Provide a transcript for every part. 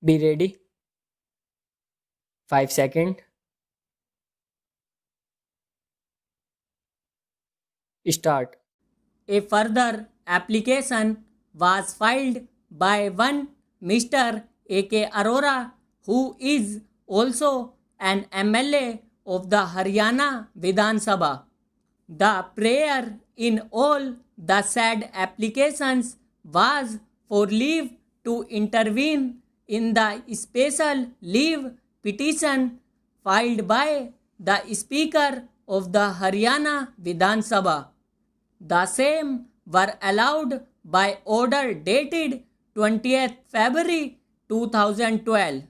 Be ready. 5 seconds. Start. A further application was filed by one Mr. A.K. Arora, who is also an MLA of the Haryana Vidhan Sabha. The prayer in all the said applications was for leave to intervene in the special leave petition filed by the Speaker of the Haryana Vidhan Sabha. The same were allowed by order dated 20th February 2012.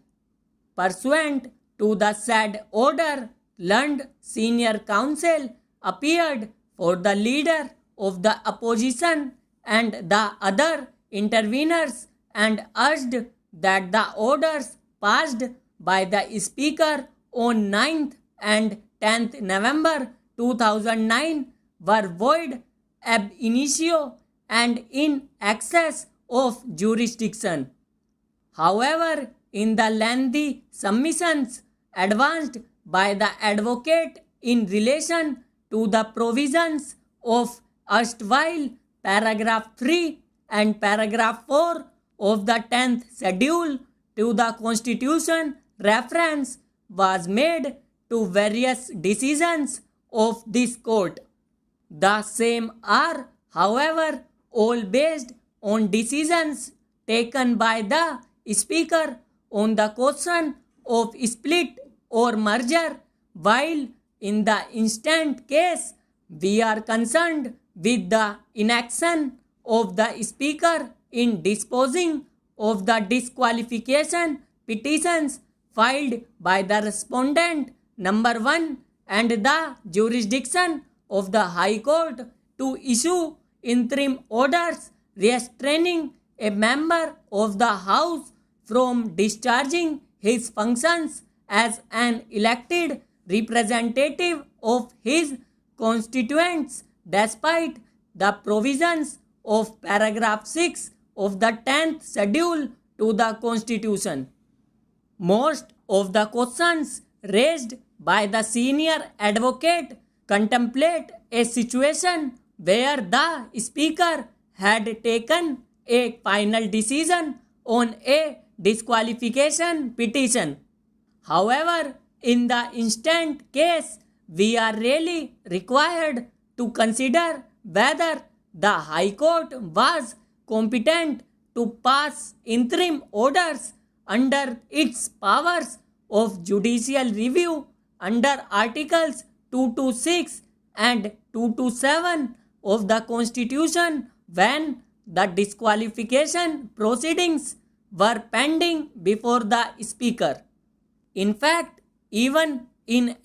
Pursuant to the said order, learned senior counsel appeared for the leader of the opposition and the other interveners and urged that the orders passed by the Speaker on 9th and 10th November 2009 were void ab initio and in excess of jurisdiction. However, in the lengthy submissions advanced by the advocate in relation to the provisions of erstwhile paragraph 3 and paragraph 4 of the 10th schedule to the Constitution, reference was made to various decisions of this court. The same are, however, all based on decisions taken by the Speaker on the question of split or merger, while in the instant case we are concerned with the inaction of the Speaker in disposing of the disqualification petitions filed by the respondent number 1 and the jurisdiction of the High Court to issue interim orders restraining a member of the House from discharging his functions as an elected representative of his constituents despite the provisions of paragraph 6 of the 10th schedule to the Constitution. Most of the questions raised by the senior advocate contemplate a situation where the Speaker had taken a final decision on a disqualification petition. However, in the instant case, we are really required to consider whether the High Court was competent to pass interim orders under its powers of judicial review under Articles 226 and 227 of the Constitution when the disqualification proceedings were pending before the Speaker. In fact, even in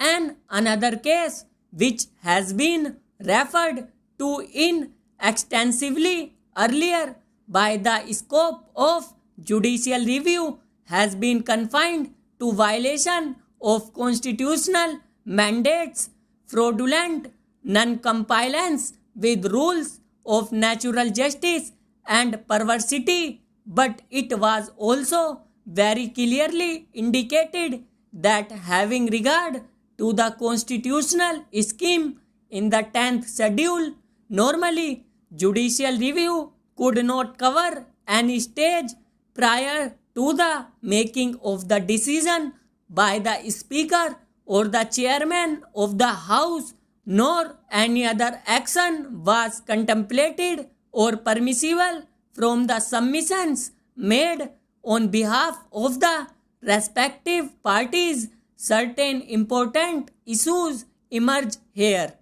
another case which has been referred to in extensively earlier by the scope of judicial review has been confined to violation of constitutional mandates, fraudulent non-compliance with rules of natural justice and perversity, but it was also very clearly indicated that having regard to the constitutional scheme in the 10th schedule, normally judicial review could not cover any stage prior to the making of the decision by the Speaker or the Chairman of the House, nor any other action was contemplated or permissible from the submissions made on behalf of the respective parties. Certain important issues emerge here.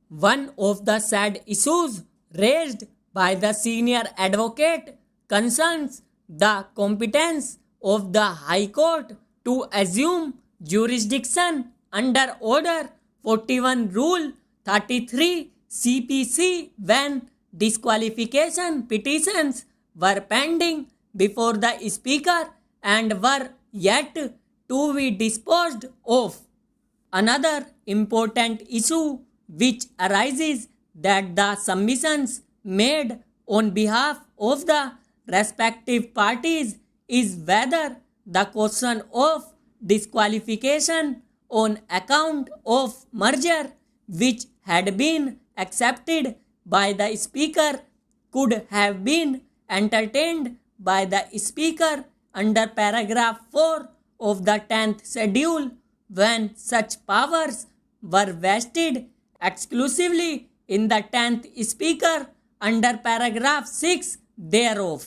One of the said issues raised by the senior advocate concerns the competence of the High Court to assume jurisdiction under Order 41 Rule 33 CPC when disqualification petitions were pending before the Speaker and were yet to be disposed of. Another important issue which arises that the submissions made on behalf of the respective parties is whether the question of disqualification on account of merger, which had been accepted by the Speaker, could have been entertained by the Speaker under paragraph 4 of the 10th schedule when such powers were vested exclusively in the 10th Speaker under paragraph 6 thereof.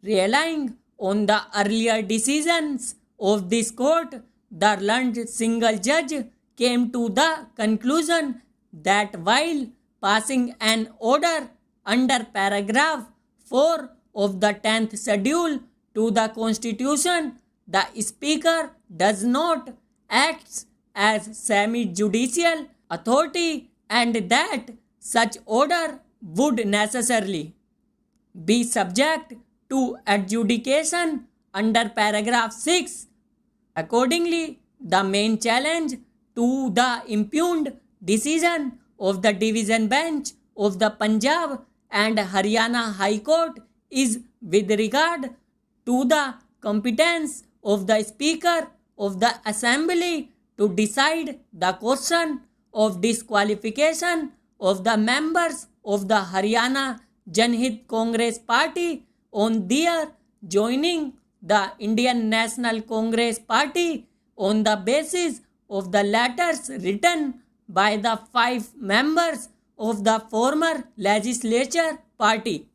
Relying on the earlier decisions of this court, the learned single judge came to the conclusion that while passing an order under paragraph 4 of the 10th schedule to the Constitution, the Speaker does not act as semi-judicial authority and that such order would necessarily be subject to adjudication under paragraph 6. Accordingly, the main challenge to the impugned decision of the division bench of the Punjab and Haryana High Court is with regard to the competence of the Speaker of the Assembly to decide the question of disqualification of the members of the Haryana Janhit Congress Party on their joining the Indian National Congress Party on the basis of the letters written by the 5 members of the former legislature party.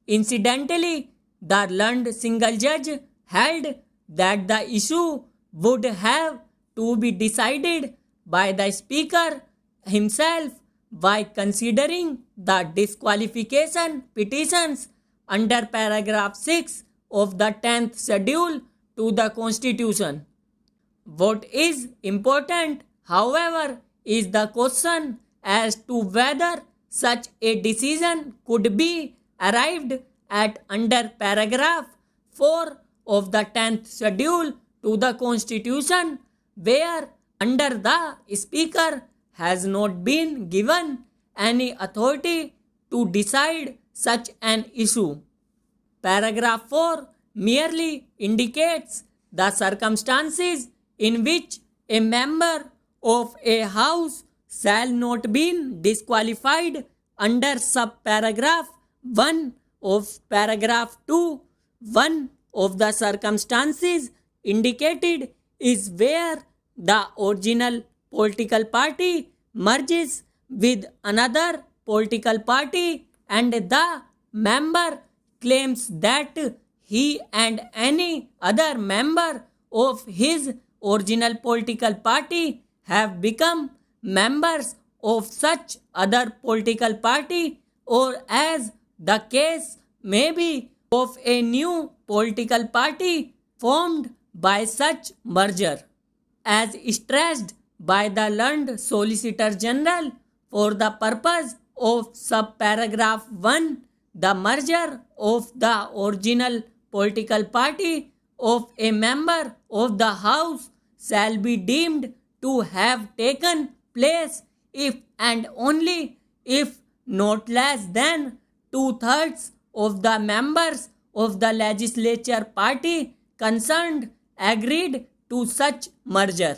Incidentally, the learned single judge held that the issue would have to be decided by the Speaker himself by considering the disqualification petitions under paragraph 6 of the 10th schedule to the Constitution. What is important, however, is the question as to whether such a decision could be arrived at under paragraph 4 of the 10th schedule to the Constitution, where under the Speaker has not been given any authority to decide such an issue. Paragraph 4 merely indicates the circumstances in which a member of a house shall not be disqualified under subparagraph 1 of paragraph 2. One of the circumstances indicated is where the original political party merges with another political party and the member claims that he and any other member of his original political party have become members of such other political party, or as the case may be, of a new political party formed by such merger. As stressed by the learned Solicitor General, for the purpose of subparagraph 1, the merger of the original political party of a member of the House shall be deemed to have taken place if and only if not less than 2/3 of the members of the legislature party concerned agreed to such merger.